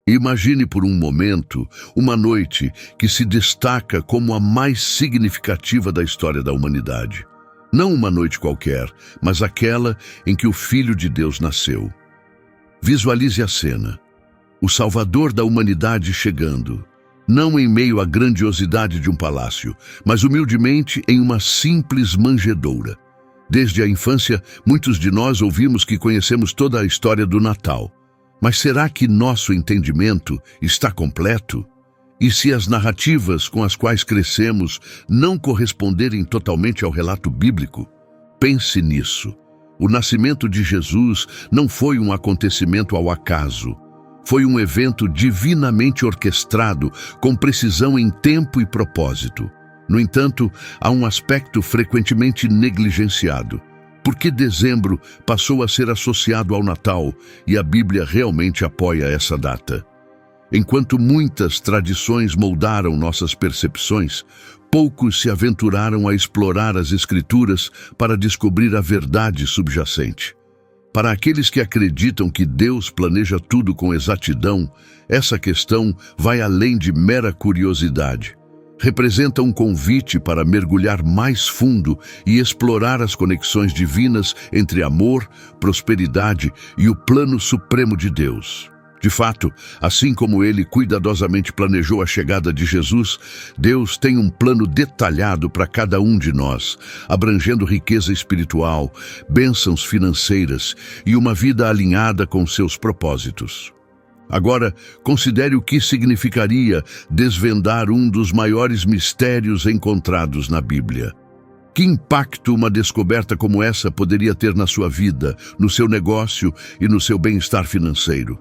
Imagine por um momento uma noite que se destaca como a mais significativa da história da humanidade. Não uma noite qualquer, mas aquela em que o Filho de Deus nasceu. Visualize a cena. O Salvador da humanidade chegando, não em meio à grandiosidade de um palácio, mas humildemente em uma simples manjedoura. Desde a infância, muitos de nós ouvimos que conhecemos toda a história do Natal. Mas será que nosso entendimento está completo? E se as narrativas com as quais crescemos não corresponderem totalmente ao relato bíblico? Pense nisso. O nascimento de Jesus não foi um acontecimento ao acaso. Foi um evento divinamente orquestrado, com precisão em tempo e propósito. No entanto, há um aspecto frequentemente negligenciado. Por que dezembro passou a ser associado ao Natal e a Bíblia realmente apoia essa data? Enquanto muitas tradições moldaram nossas percepções, poucos se aventuraram a explorar as Escrituras para descobrir a verdade subjacente. Para aqueles que acreditam que Deus planeja tudo com exatidão, essa questão vai além de mera curiosidade. Representa um convite para mergulhar mais fundo e explorar as conexões divinas entre amor, prosperidade e o plano supremo de Deus. De fato, assim como Ele cuidadosamente planejou a chegada de Jesus, Deus tem um plano detalhado para cada um de nós, abrangendo riqueza espiritual, bênçãos financeiras e uma vida alinhada com seus propósitos. Agora, considere o que significaria desvendar um dos maiores mistérios encontrados na Bíblia. Que impacto uma descoberta como essa poderia ter na sua vida, no seu negócio e no seu bem-estar financeiro?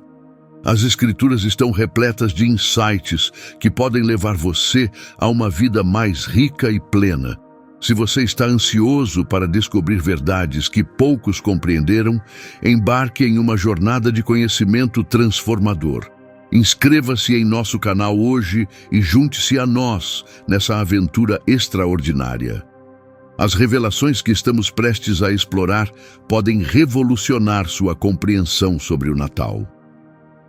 As Escrituras estão repletas de insights que podem levar você a uma vida mais rica e plena. Se você está ansioso para descobrir verdades que poucos compreenderam, embarque em uma jornada de conhecimento transformador. Inscreva-se em nosso canal hoje e junte-se a nós nessa aventura extraordinária. As revelações que estamos prestes a explorar podem revolucionar sua compreensão sobre o Natal.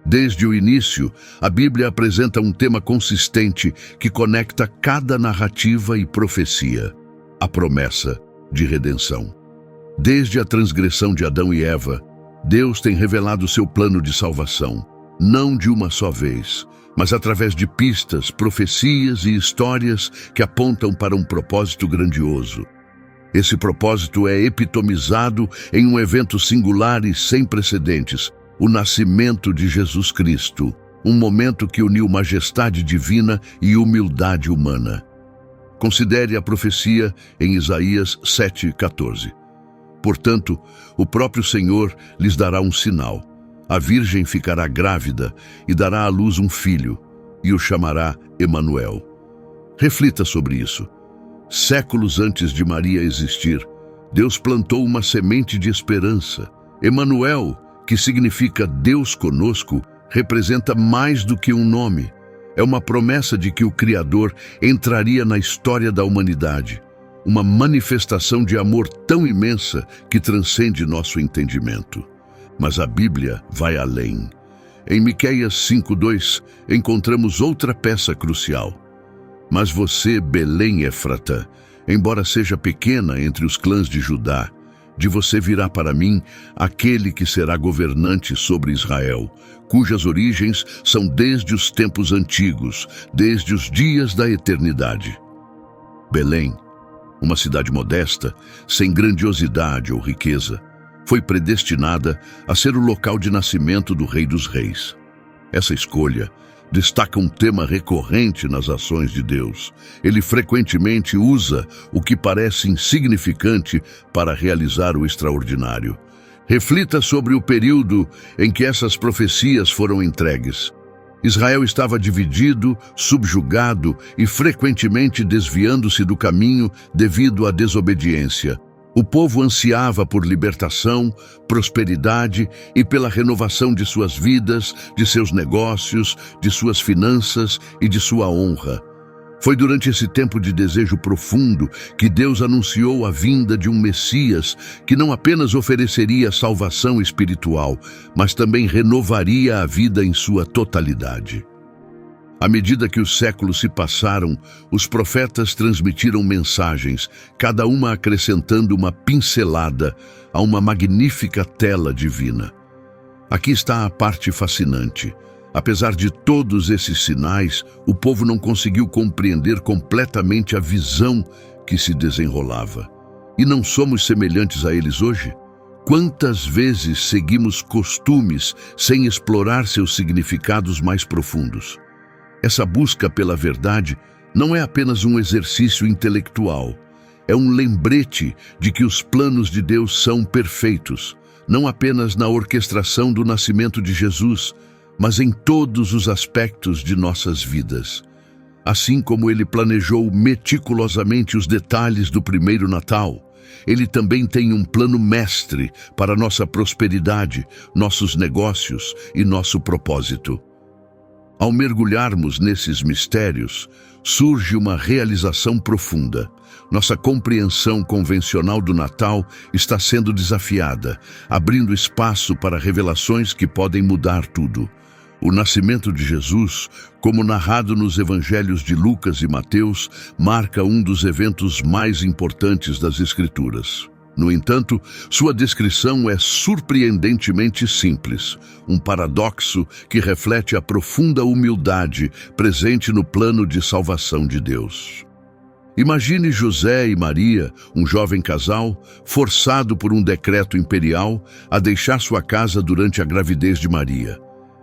Desde o início, a Bíblia apresenta um tema consistente que conecta cada narrativa e profecia: a promessa de redenção. Desde a transgressão de Adão e Eva, Deus tem revelado seu plano de salvação, não de uma só vez, mas através de pistas, profecias e histórias que apontam para um propósito grandioso. Esse propósito é epitomizado em um evento singular e sem precedentes: o nascimento de Jesus Cristo, um momento que uniu majestade divina e humildade humana. Considere a profecia em Isaías 7,14. Portanto, o próprio Senhor lhes dará um sinal. A virgem ficará grávida e dará à luz um filho, e o chamará Emanuel. Reflita sobre isso. Séculos antes de Maria existir, Deus plantou uma semente de esperança. Emanuel, que significa Deus conosco, representa mais do que um nome. É uma promessa de que o Criador entraria na história da humanidade, uma manifestação de amor tão imensa que transcende nosso entendimento. Mas a Bíblia vai além. Em Miqueias 5:2, encontramos outra peça crucial. Mas você, Belém Éfrata, embora seja pequena entre os clãs de Judá, de você virá para mim aquele que será governante sobre Israel, cujas origens são desde os tempos antigos, desde os dias da eternidade. Belém, uma cidade modesta, sem grandiosidade ou riqueza, foi predestinada a ser o local de nascimento do Rei dos Reis. Essa escolha destaca um tema recorrente nas ações de Deus. Ele frequentemente usa o que parece insignificante para realizar o extraordinário. Reflita sobre o período em que essas profecias foram entregues. Israel estava dividido, subjugado e frequentemente desviando-se do caminho devido à desobediência. O povo ansiava por libertação, prosperidade e pela renovação de suas vidas, de seus negócios, de suas finanças e de sua honra. Foi durante esse tempo de desejo profundo que Deus anunciou a vinda de um Messias que não apenas ofereceria salvação espiritual, mas também renovaria a vida em sua totalidade. À medida que os séculos se passaram, os profetas transmitiram mensagens, cada uma acrescentando uma pincelada a uma magnífica tela divina. Aqui está a parte fascinante. Apesar de todos esses sinais, o povo não conseguiu compreender completamente a visão que se desenrolava. E não somos semelhantes a eles hoje? Quantas vezes seguimos costumes sem explorar seus significados mais profundos? Essa busca pela verdade não é apenas um exercício intelectual. É um lembrete de que os planos de Deus são perfeitos, não apenas na orquestração do nascimento de Jesus, mas em todos os aspectos de nossas vidas. Assim como Ele planejou meticulosamente os detalhes do primeiro Natal, Ele também tem um plano mestre para nossa prosperidade, nossos negócios e nosso propósito. Ao mergulharmos nesses mistérios, surge uma realização profunda. Nossa compreensão convencional do Natal está sendo desafiada, abrindo espaço para revelações que podem mudar tudo. O nascimento de Jesus, como narrado nos evangelhos de Lucas e Mateus, marca um dos eventos mais importantes das Escrituras. No entanto, sua descrição é surpreendentemente simples, um paradoxo que reflete a profunda humildade presente no plano de salvação de Deus. Imagine José e Maria, um jovem casal, forçado por um decreto imperial a deixar sua casa durante a gravidez de Maria.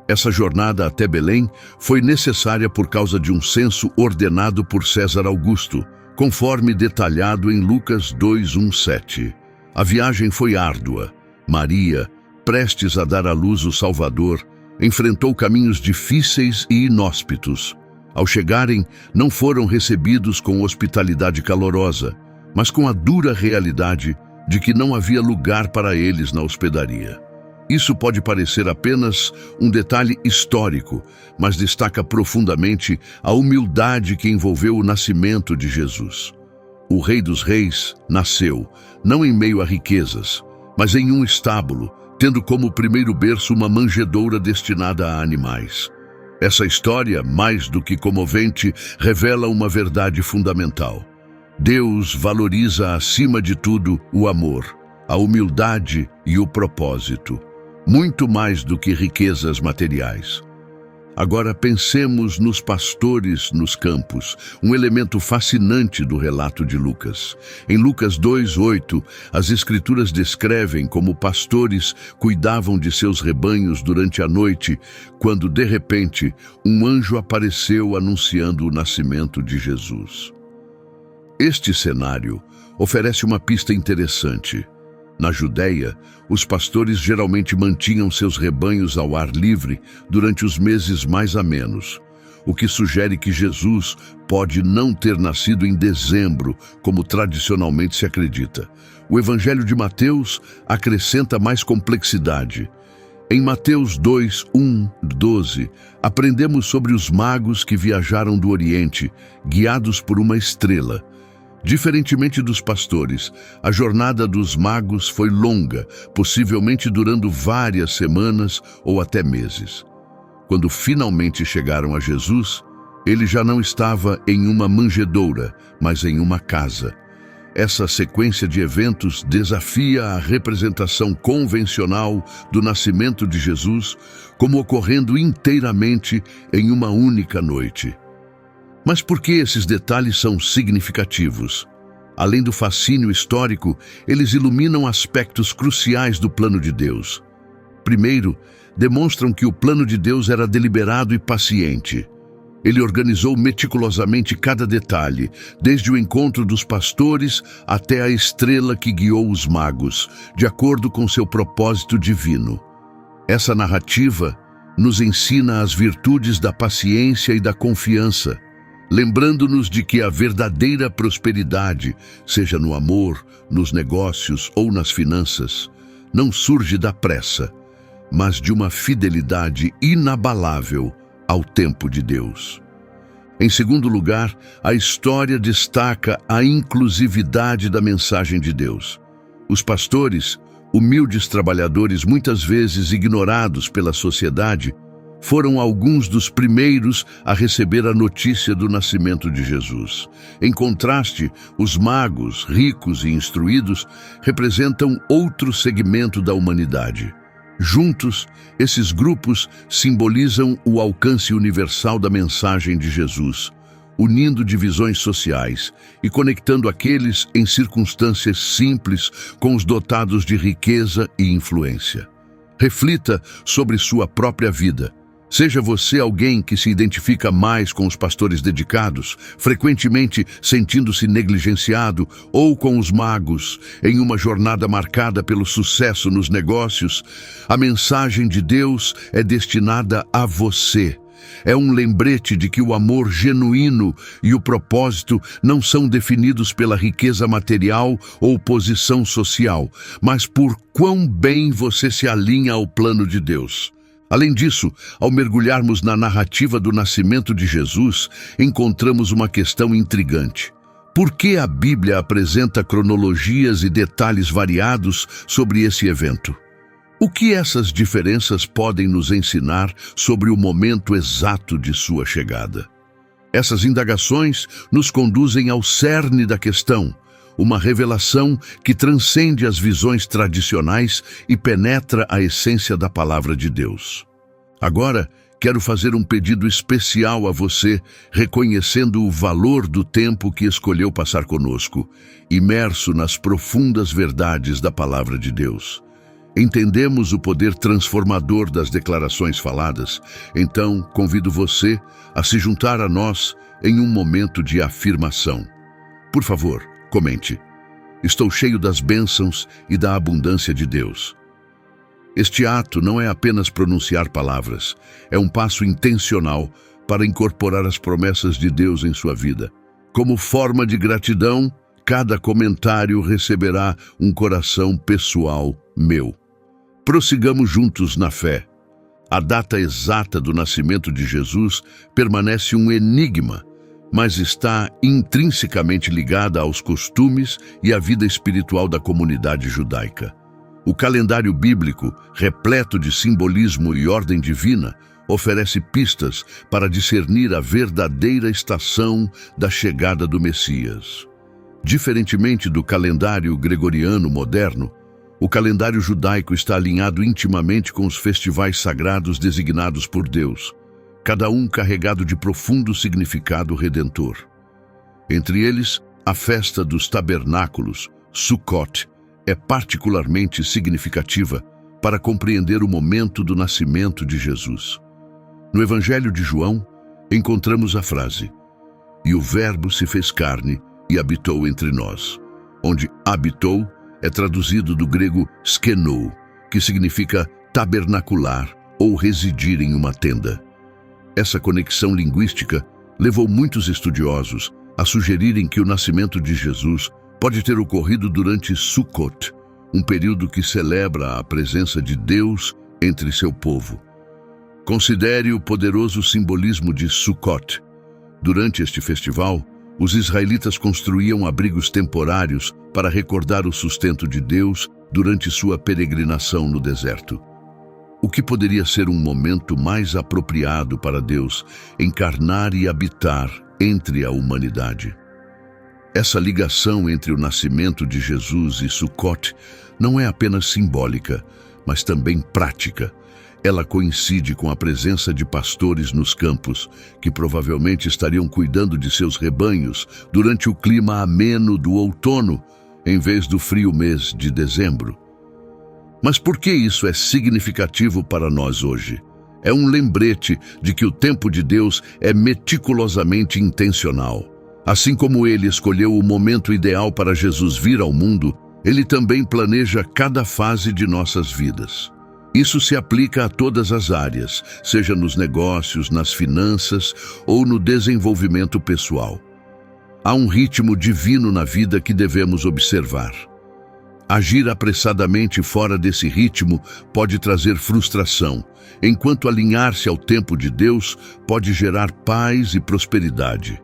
Essa jornada até Belém foi necessária por causa de um censo ordenado por César Augusto, conforme detalhado em Lucas 2:1-7. A viagem foi árdua. Maria, prestes a dar à luz o Salvador, enfrentou caminhos difíceis e inóspitos. Ao chegarem, não foram recebidos com hospitalidade calorosa, mas com a dura realidade de que não havia lugar para eles na hospedaria. Isso pode parecer apenas um detalhe histórico, mas destaca profundamente a humildade que envolveu o nascimento de Jesus. O Rei dos Reis nasceu, não em meio a riquezas, mas em um estábulo, tendo como primeiro berço uma manjedoura destinada a animais. Essa história, mais do que comovente, revela uma verdade fundamental. Deus valoriza acima de tudo o amor, a humildade e o propósito, muito mais do que riquezas materiais. Agora pensemos nos pastores nos campos, um elemento fascinante do relato de Lucas. Em Lucas 2:8, as Escrituras descrevem como pastores cuidavam de seus rebanhos durante a noite, quando, de repente, um anjo apareceu anunciando o nascimento de Jesus. Este cenário oferece uma pista interessante. Na Judéia, os pastores geralmente mantinham seus rebanhos ao ar livre durante os meses mais amenos, o que sugere que Jesus pode não ter nascido em dezembro, como tradicionalmente se acredita. O Evangelho de Mateus acrescenta mais complexidade. Em Mateus 2:1-12, aprendemos sobre os magos que viajaram do Oriente, guiados por uma estrela. Diferentemente dos pastores, a jornada dos magos foi longa, possivelmente durando várias semanas ou até meses. Quando finalmente chegaram a Jesus, ele já não estava em uma manjedoura, mas em uma casa. Essa sequência de eventos desafia a representação convencional do nascimento de Jesus como ocorrendo inteiramente em uma única noite. Mas por que esses detalhes são significativos? Além do fascínio histórico, eles iluminam aspectos cruciais do plano de Deus. Primeiro, demonstram que o plano de Deus era deliberado e paciente. Ele organizou meticulosamente cada detalhe, desde o encontro dos pastores até a estrela que guiou os magos, de acordo com seu propósito divino. Essa narrativa nos ensina as virtudes da paciência e da confiança, lembrando-nos de que a verdadeira prosperidade, seja no amor, nos negócios ou nas finanças, não surge da pressa, mas de uma fidelidade inabalável ao tempo de Deus. Em segundo lugar, a história destaca a inclusividade da mensagem de Deus. Os pastores, humildes trabalhadores muitas vezes ignorados pela sociedade, foram alguns dos primeiros a receber a notícia do nascimento de Jesus. Em contraste, os magos, ricos e instruídos, representam outro segmento da humanidade. Juntos, esses grupos simbolizam o alcance universal da mensagem de Jesus, unindo divisões sociais e conectando aqueles em circunstâncias simples com os dotados de riqueza e influência. Reflita sobre sua própria vida. Seja você alguém que se identifica mais com os pastores dedicados, frequentemente sentindo-se negligenciado, ou com os magos, em uma jornada marcada pelo sucesso nos negócios. A mensagem de Deus é destinada a você. É um lembrete de que o amor genuíno e o propósito não são definidos pela riqueza material ou posição social, mas por quão bem você se alinha ao plano de Deus. Além disso, ao mergulharmos na narrativa do nascimento de Jesus, encontramos uma questão intrigante. Por que a Bíblia apresenta cronologias e detalhes variados sobre esse evento? O que essas diferenças podem nos ensinar sobre o momento exato de sua chegada? Essas indagações nos conduzem ao cerne da questão, uma revelação que transcende as visões tradicionais e penetra a essência da palavra de Deus. Agora, quero fazer um pedido especial a você, reconhecendo o valor do tempo que escolheu passar conosco, imerso nas profundas verdades da palavra de Deus. Entendemos o poder transformador das declarações faladas, então convido você a se juntar a nós em um momento de afirmação. Por favor, comente: estou cheio das bênçãos e da abundância de Deus. Este ato não é apenas pronunciar palavras, é um passo intencional para incorporar as promessas de Deus em sua vida. Como forma de gratidão, cada comentário receberá um coração pessoal meu. Prossigamos juntos na fé. A data exata do nascimento de Jesus permanece um enigma, mas está intrinsecamente ligada aos costumes e à vida espiritual da comunidade judaica. O calendário bíblico, repleto de simbolismo e ordem divina, oferece pistas para discernir a verdadeira estação da chegada do Messias. Diferentemente do calendário gregoriano moderno, o calendário judaico está alinhado intimamente com os festivais sagrados designados por Deus, cada um carregado de profundo significado redentor. Entre eles, a festa dos tabernáculos, Sukkot, é particularmente significativa para compreender o momento do nascimento de Jesus. No Evangelho de João, encontramos a frase: "E o Verbo se fez carne e habitou entre nós", onde habitou é traduzido do grego skenou, que significa tabernacular ou residir em uma tenda. Essa conexão linguística levou muitos estudiosos a sugerirem que o nascimento de Jesus pode ter ocorrido durante Sukkot, um período que celebra a presença de Deus entre seu povo. Considere o poderoso simbolismo de Sukkot. Durante este festival, os israelitas construíam abrigos temporários para recordar o sustento de Deus durante sua peregrinação no deserto. O que poderia ser um momento mais apropriado para Deus encarnar e habitar entre a humanidade? Essa ligação entre o nascimento de Jesus e Sukkot não é apenas simbólica, mas também prática. Ela coincide com a presença de pastores nos campos, que provavelmente estariam cuidando de seus rebanhos durante o clima ameno do outono, em vez do frio mês de dezembro. Mas por que isso é significativo para nós hoje? É um lembrete de que o tempo de Deus é meticulosamente intencional. Assim como ele escolheu o momento ideal para Jesus vir ao mundo, ele também planeja cada fase de nossas vidas. Isso se aplica a todas as áreas, seja nos negócios, nas finanças ou no desenvolvimento pessoal. Há um ritmo divino na vida que devemos observar. Agir apressadamente fora desse ritmo pode trazer frustração, enquanto alinhar-se ao tempo de Deus pode gerar paz e prosperidade.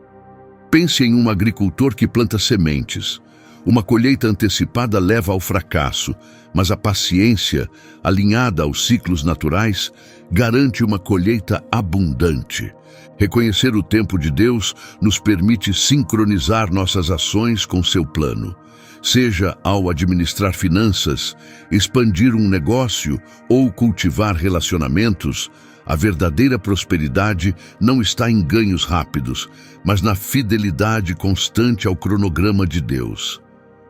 Pense em um agricultor que planta sementes. Uma colheita antecipada leva ao fracasso, mas a paciência, alinhada aos ciclos naturais, garante uma colheita abundante. Reconhecer o tempo de Deus nos permite sincronizar nossas ações com seu plano. Seja ao administrar finanças, expandir um negócio ou cultivar relacionamentos, a verdadeira prosperidade não está em ganhos rápidos, mas na fidelidade constante ao cronograma de Deus.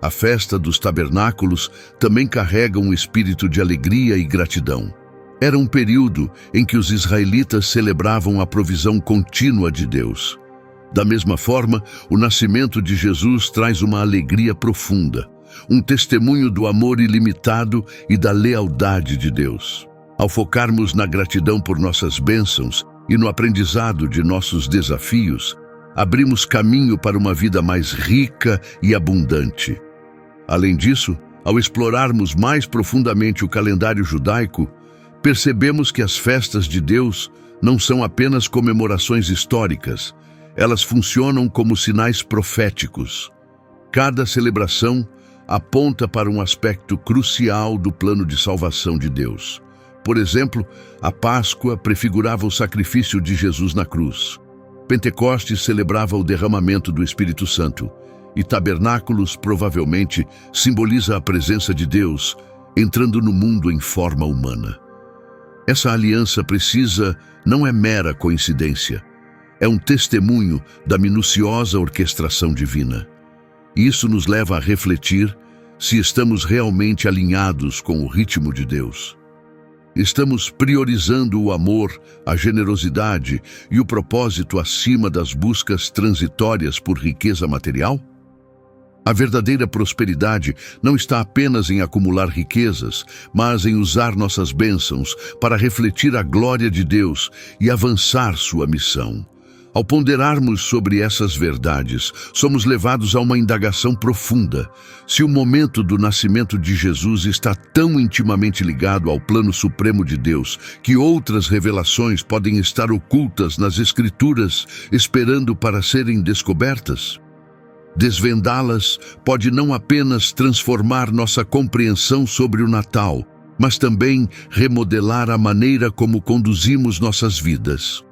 A festa dos tabernáculos também carrega um espírito de alegria e gratidão. Era um período em que os israelitas celebravam a provisão contínua de Deus. Da mesma forma, o nascimento de Jesus traz uma alegria profunda, um testemunho do amor ilimitado e da lealdade de Deus. Ao focarmos na gratidão por nossas bênçãos e no aprendizado de nossos desafios, abrimos caminho para uma vida mais rica e abundante. Além disso, ao explorarmos mais profundamente o calendário judaico, percebemos que as festas de Deus não são apenas comemorações históricas, elas funcionam como sinais proféticos. Cada celebração aponta para um aspecto crucial do plano de salvação de Deus. Por exemplo, a Páscoa prefigurava o sacrifício de Jesus na cruz. Pentecostes celebrava o derramamento do Espírito Santo. E Tabernáculos provavelmente simboliza a presença de Deus entrando no mundo em forma humana. Essa aliança precisa não é mera coincidência. É um testemunho da minuciosa orquestração divina. Isso nos leva a refletir se estamos realmente alinhados com o ritmo de Deus. Estamos priorizando o amor, a generosidade e o propósito acima das buscas transitórias por riqueza material? A verdadeira prosperidade não está apenas em acumular riquezas, mas em usar nossas bênçãos para refletir a glória de Deus e avançar sua missão. Ao ponderarmos sobre essas verdades, somos levados a uma indagação profunda. Se o momento do nascimento de Jesus está tão intimamente ligado ao plano supremo de Deus, que outras revelações podem estar ocultas nas Escrituras, esperando para serem descobertas? Desvendá-las pode não apenas transformar nossa compreensão sobre o Natal, mas também remodelar a maneira como conduzimos nossas vidas.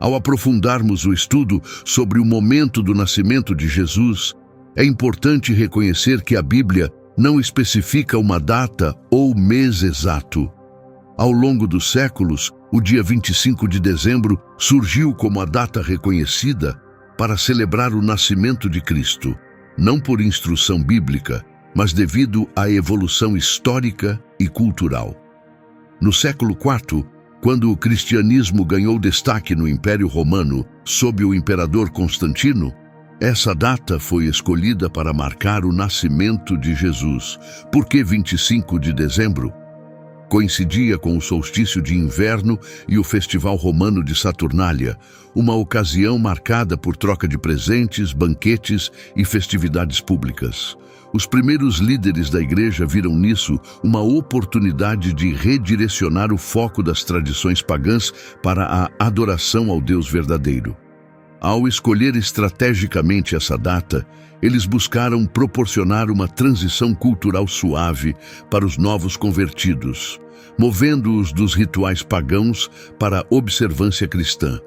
Ao aprofundarmos o estudo sobre o momento do nascimento de Jesus, é importante reconhecer que a Bíblia não especifica uma data ou mês exato. Ao longo dos séculos, o dia 25 de dezembro surgiu como a data reconhecida para celebrar o nascimento de Cristo, não por instrução bíblica, mas devido à evolução histórica e cultural. No século IV, quando o cristianismo ganhou destaque no Império Romano sob o imperador Constantino, essa data foi escolhida para marcar o nascimento de Jesus. Por que 25 de dezembro? Coincidia com o solstício de inverno e o Festival Romano de Saturnália, uma ocasião marcada por troca de presentes, banquetes e festividades públicas. Os primeiros líderes da igreja viram nisso uma oportunidade de redirecionar o foco das tradições pagãs para a adoração ao Deus verdadeiro. Ao escolher estrategicamente essa data, eles buscaram proporcionar uma transição cultural suave para os novos convertidos, movendo-os dos rituais pagãos para a observância cristã.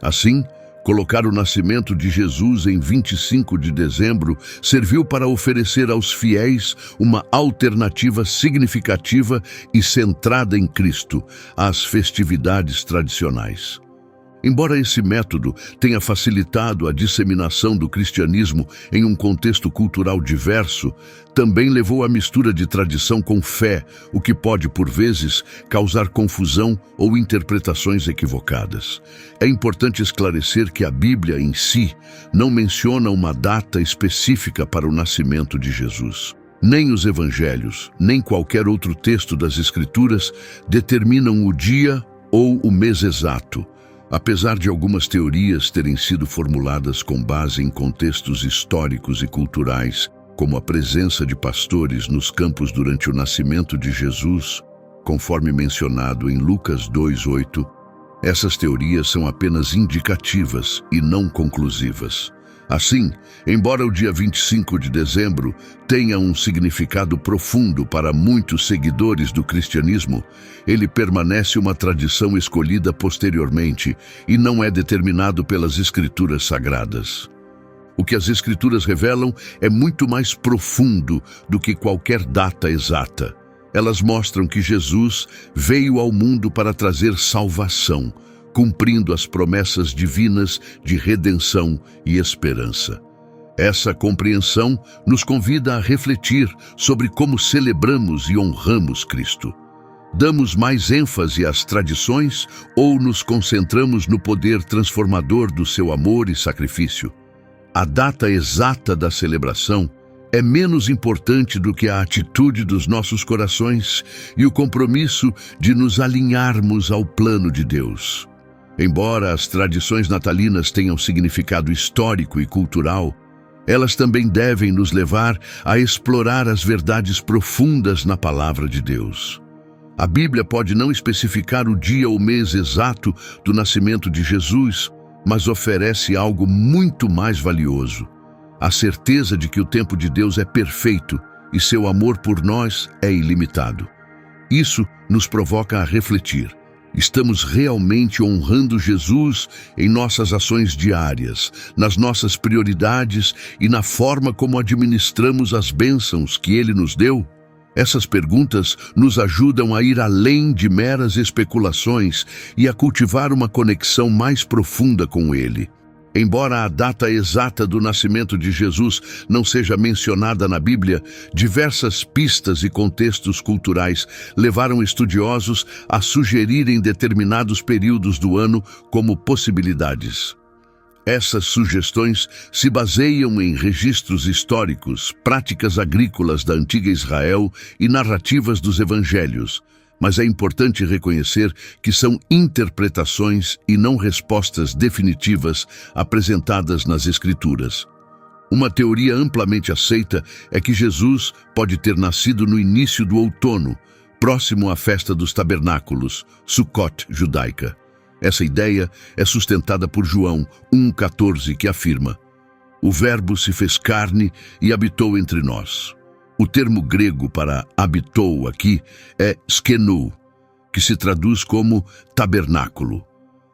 Assim, colocar o nascimento de Jesus em 25 de dezembro serviu para oferecer aos fiéis uma alternativa significativa e centrada em Cristo às festividades tradicionais. Embora esse método tenha facilitado a disseminação do cristianismo em um contexto cultural diverso, também levou à mistura de tradição com fé, o que pode, por vezes, causar confusão ou interpretações equivocadas. É importante esclarecer que a Bíblia em si não menciona uma data específica para o nascimento de Jesus. Nem os evangelhos, nem qualquer outro texto das Escrituras determinam o dia ou o mês exato. Apesar de algumas teorias terem sido formuladas com base em contextos históricos e culturais, como a presença de pastores nos campos durante o nascimento de Jesus, conforme mencionado em Lucas 2:8, essas teorias são apenas indicativas e não conclusivas. Assim, embora o dia 25 de dezembro tenha um significado profundo para muitos seguidores do cristianismo, ele permanece uma tradição escolhida posteriormente e não é determinado pelas Escrituras Sagradas. O que as Escrituras revelam é muito mais profundo do que qualquer data exata. Elas mostram que Jesus veio ao mundo para trazer salvação, cumprindo as promessas divinas de redenção e esperança. Essa compreensão nos convida a refletir sobre como celebramos e honramos Cristo. Damos mais ênfase às tradições ou nos concentramos no poder transformador do seu amor e sacrifício? A data exata da celebração é menos importante do que a atitude dos nossos corações e o compromisso de nos alinharmos ao plano de Deus. Embora as tradições natalinas tenham significado histórico e cultural, elas também devem nos levar a explorar as verdades profundas na palavra de Deus. A Bíblia pode não especificar o dia ou mês exato do nascimento de Jesus, mas oferece algo muito mais valioso: a certeza de que o tempo de Deus é perfeito e seu amor por nós é ilimitado. Isso nos provoca a refletir. Estamos realmente honrando Jesus em nossas ações diárias, nas nossas prioridades e na forma como administramos as bênçãos que Ele nos deu? Essas perguntas nos ajudam a ir além de meras especulações e a cultivar uma conexão mais profunda com Ele. Embora a data exata do nascimento de Jesus não seja mencionada na Bíblia, diversas pistas e contextos culturais levaram estudiosos a sugerirem determinados períodos do ano como possibilidades. Essas sugestões se baseiam em registros históricos, práticas agrícolas da antiga Israel e narrativas dos evangelhos, mas é importante reconhecer que são interpretações e não respostas definitivas apresentadas nas Escrituras. Uma teoria amplamente aceita é que Jesus pode ter nascido no início do outono, próximo à festa dos tabernáculos, Sukkot judaica. Essa ideia é sustentada por João 1,14, que afirma: "O Verbo se fez carne e habitou entre nós." O termo grego para habitou aqui é skenou, que se traduz como tabernáculo.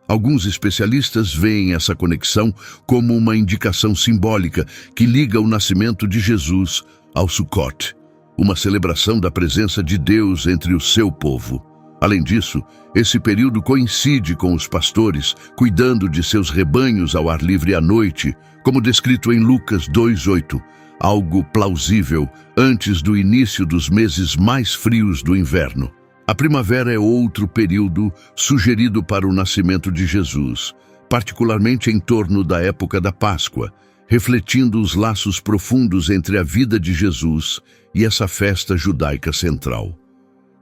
Alguns especialistas veem essa conexão como uma indicação simbólica que liga o nascimento de Jesus ao Sukkot, uma celebração da presença de Deus entre o seu povo. Além disso, esse período coincide com os pastores cuidando de seus rebanhos ao ar livre à noite, como descrito em Lucas 2:8, algo plausível antes do início dos meses mais frios do inverno. A primavera é outro período sugerido para o nascimento de Jesus, particularmente em torno da época da Páscoa, refletindo os laços profundos entre a vida de Jesus e essa festa judaica central.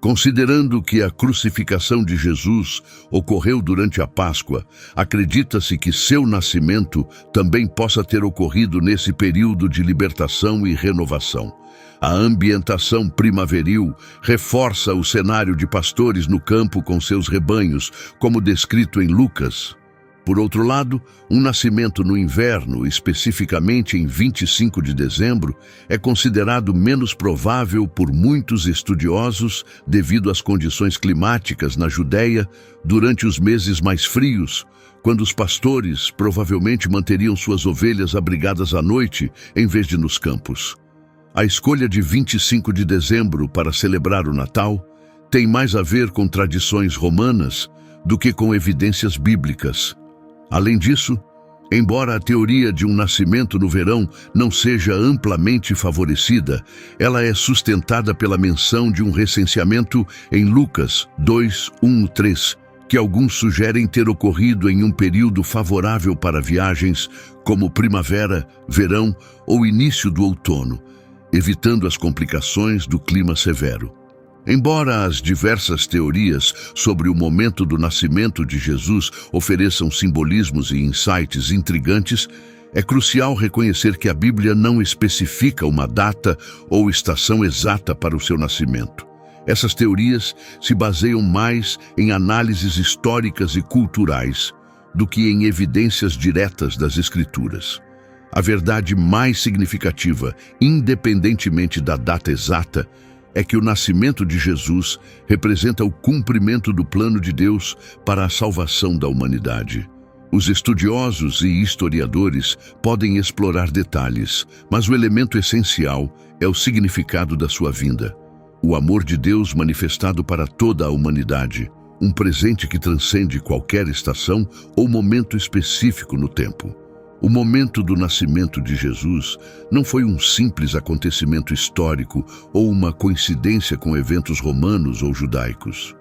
Considerando que a crucificação de Jesus ocorreu durante a Páscoa, acredita-se que seu nascimento também possa ter ocorrido nesse período de libertação e renovação. A ambientação primaveril reforça o cenário de pastores no campo com seus rebanhos, como descrito em Lucas. Por outro lado, um nascimento no inverno, especificamente em 25 de dezembro, é considerado menos provável por muitos estudiosos devido às condições climáticas na Judéia durante os meses mais frios, quando os pastores provavelmente manteriam suas ovelhas abrigadas à noite em vez de nos campos. A escolha de 25 de dezembro para celebrar o Natal tem mais a ver com tradições romanas do que com evidências bíblicas. Além disso, embora a teoria de um nascimento no verão não seja amplamente favorecida, ela é sustentada pela menção de um recenseamento em Lucas 2:1-3, que alguns sugerem ter ocorrido em um período favorável para viagens, como primavera, verão ou início do outono, evitando as complicações do clima severo. Embora as diversas teorias sobre o momento do nascimento de Jesus ofereçam simbolismos e insights intrigantes, É crucial reconhecer que a Bíblia não especifica uma data ou estação exata para o seu nascimento. Essas teorias se baseiam mais em análises históricas e culturais do que em evidências diretas das Escrituras. A verdade mais significativa, independentemente da data exata, é que o nascimento de Jesus representa o cumprimento do plano de Deus para a salvação da humanidade. Os estudiosos e historiadores podem explorar detalhes, mas o elemento essencial é o significado da sua vinda. O amor de Deus manifestado para toda a humanidade, um presente que transcende qualquer estação ou momento específico no tempo. O momento do nascimento de Jesus não foi um simples acontecimento histórico ou uma coincidência com eventos romanos ou judaicos.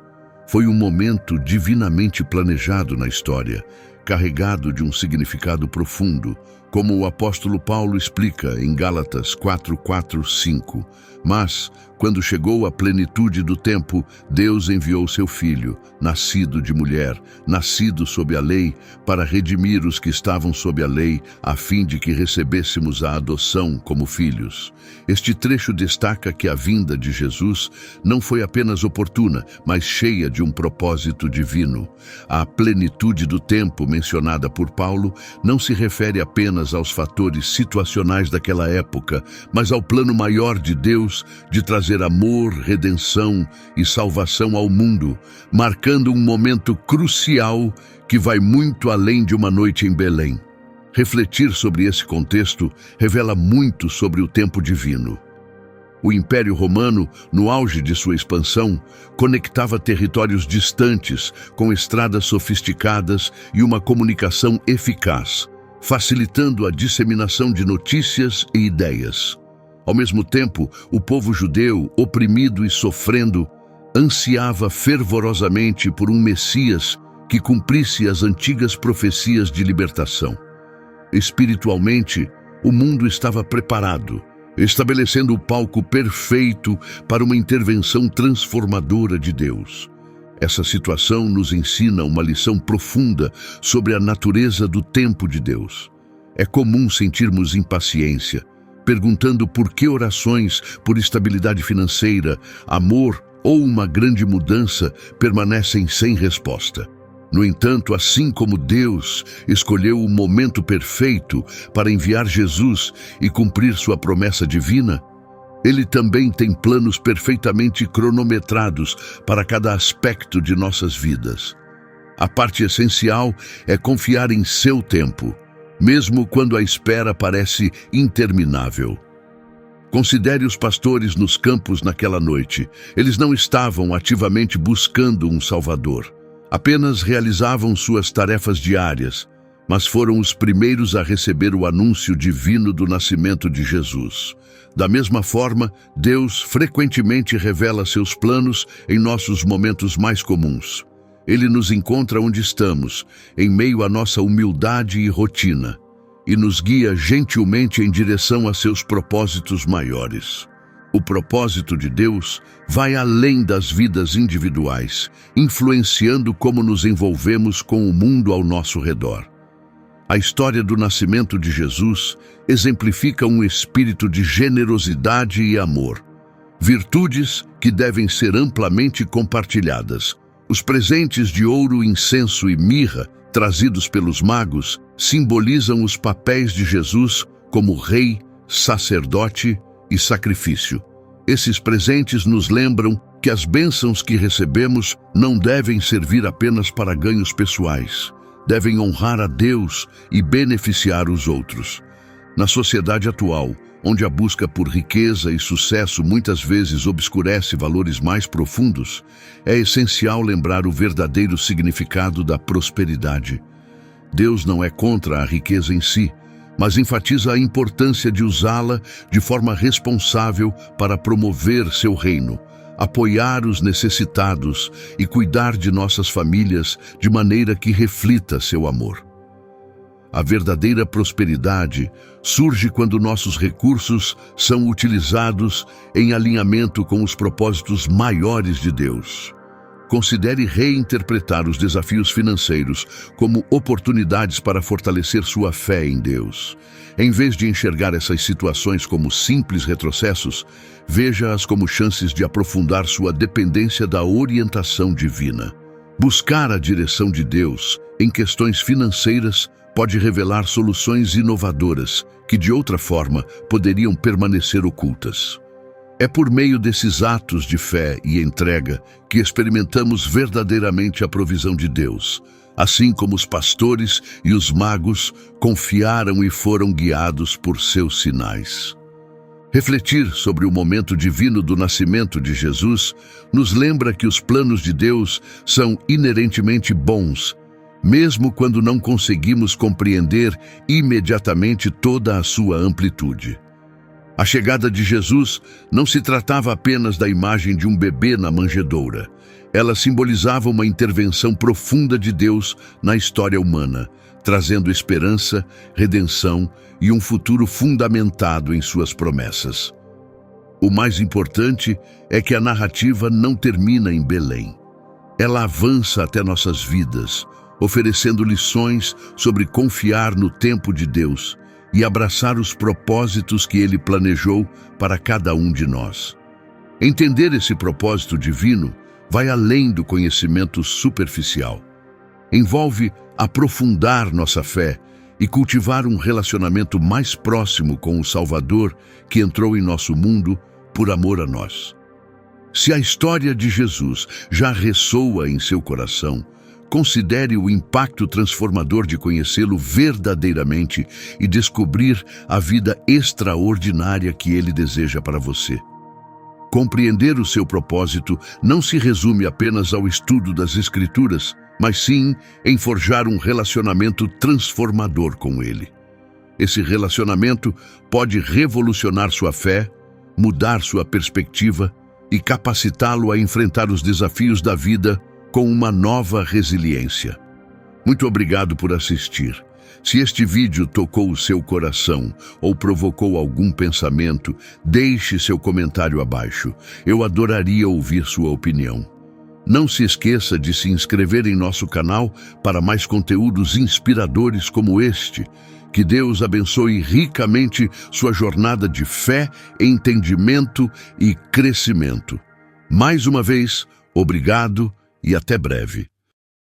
Foi um momento divinamente planejado na história, carregado de um significado profundo, como o apóstolo Paulo explica em Gálatas 4:4-5. Mas, quando chegou a plenitude do tempo, Deus enviou seu Filho, nascido de mulher, nascido sob a lei, para redimir os que estavam sob a lei, a fim de que recebêssemos a adoção como filhos. Este trecho destaca que a vinda de Jesus não foi apenas oportuna, mas cheia de um propósito divino. A plenitude do tempo mencionada por Paulo não se refere apenas aos fatores situacionais daquela época, mas ao plano maior de Deus de trazer amor, redenção e salvação ao mundo, marcando um momento crucial que vai muito além de uma noite em Belém. Refletir sobre esse contexto revela muito sobre o tempo divino. O Império Romano, no auge de sua expansão, conectava territórios distantes com estradas sofisticadas e uma comunicação eficaz, facilitando a disseminação de notícias e ideias. Ao mesmo tempo, o povo judeu, oprimido e sofrendo, ansiava fervorosamente por um Messias que cumprisse as antigas profecias de libertação. Espiritualmente, o mundo estava preparado, estabelecendo o palco perfeito para uma intervenção transformadora de Deus. Essa situação nos ensina uma lição profunda sobre a natureza do tempo de Deus. É comum sentirmos impaciência, perguntando por que orações por estabilidade financeira, amor ou uma grande mudança permanecem sem resposta. No entanto, assim como Deus escolheu o momento perfeito para enviar Jesus e cumprir sua promessa divina, Ele também tem planos perfeitamente cronometrados para cada aspecto de nossas vidas. A parte essencial é confiar em seu tempo, mesmo quando a espera parece interminável. Considere os pastores nos campos naquela noite. Eles não estavam ativamente buscando um Salvador. Apenas realizavam suas tarefas diárias, mas foram os primeiros a receber o anúncio divino do nascimento de Jesus. Da mesma forma, Deus frequentemente revela seus planos em nossos momentos mais comuns. Ele nos encontra onde estamos, em meio à nossa humildade e rotina, e nos guia gentilmente em direção a seus propósitos maiores. O propósito de Deus vai além das vidas individuais, influenciando como nos envolvemos com o mundo ao nosso redor. A história do nascimento de Jesus exemplifica um espírito de generosidade e amor, virtudes que devem ser amplamente compartilhadas. Os presentes de ouro, incenso e mirra, trazidos pelos magos, simbolizam os papéis de Jesus como rei, sacerdote e sacrifício. Esses presentes nos lembram que as bênçãos que recebemos não devem servir apenas para ganhos pessoais. Devem honrar a Deus e beneficiar os outros. Na sociedade atual, onde a busca por riqueza e sucesso muitas vezes obscurece valores mais profundos, é essencial lembrar o verdadeiro significado da prosperidade. Deus não é contra a riqueza em si, mas enfatiza a importância de usá-la de forma responsável para promover seu reino, apoiar os necessitados e cuidar de nossas famílias de maneira que reflita seu amor. A verdadeira prosperidade surge quando nossos recursos são utilizados em alinhamento com os propósitos maiores de Deus. considere reinterpretar os desafios financeiros como oportunidades para fortalecer sua fé em Deus. Em vez de enxergar essas situações como simples retrocessos, veja-as como chances de aprofundar sua dependência da orientação divina. Buscar a direção de Deus em questões financeiras pode revelar soluções inovadoras que, de outra forma, poderiam permanecer ocultas. É por meio desses atos de fé e entrega que experimentamos verdadeiramente a provisão de Deus, assim como os pastores e os magos confiaram e foram guiados por seus sinais. Refletir sobre o momento divino do nascimento de Jesus nos lembra que os planos de Deus são inerentemente bons, mesmo quando não conseguimos compreender imediatamente toda a sua amplitude. A chegada de Jesus não se tratava apenas da imagem de um bebê na manjedoura. Ela simbolizava uma intervenção profunda de Deus na história humana, trazendo esperança, redenção e um futuro fundamentado em suas promessas. O mais importante é que a narrativa não termina em Belém. Ela avança até nossas vidas, oferecendo lições sobre confiar no tempo de Deus e abraçar os propósitos que Ele planejou para cada um de nós. Entender esse propósito divino vai além do conhecimento superficial. Envolve aprofundar nossa fé e cultivar um relacionamento mais próximo com o Salvador que entrou em nosso mundo por amor a nós. Se a história de Jesus já ressoa em seu coração, considere o impacto transformador de conhecê-lo verdadeiramente e descobrir a vida extraordinária que Ele deseja para você. Compreender o seu propósito não se resume apenas ao estudo das Escrituras, mas sim em forjar um relacionamento transformador com Ele. Esse relacionamento pode revolucionar sua fé, mudar sua perspectiva e capacitá-lo a enfrentar os desafios da vida com uma nova resiliência. Muito obrigado por assistir. Se este vídeo tocou o seu coração ou provocou algum pensamento, deixe seu comentário abaixo. Eu adoraria ouvir sua opinião. Não se esqueça de se inscrever em nosso canal para mais conteúdos inspiradores como este. Que Deus abençoe ricamente sua jornada de fé, entendimento e crescimento. Mais uma vez, obrigado e até breve.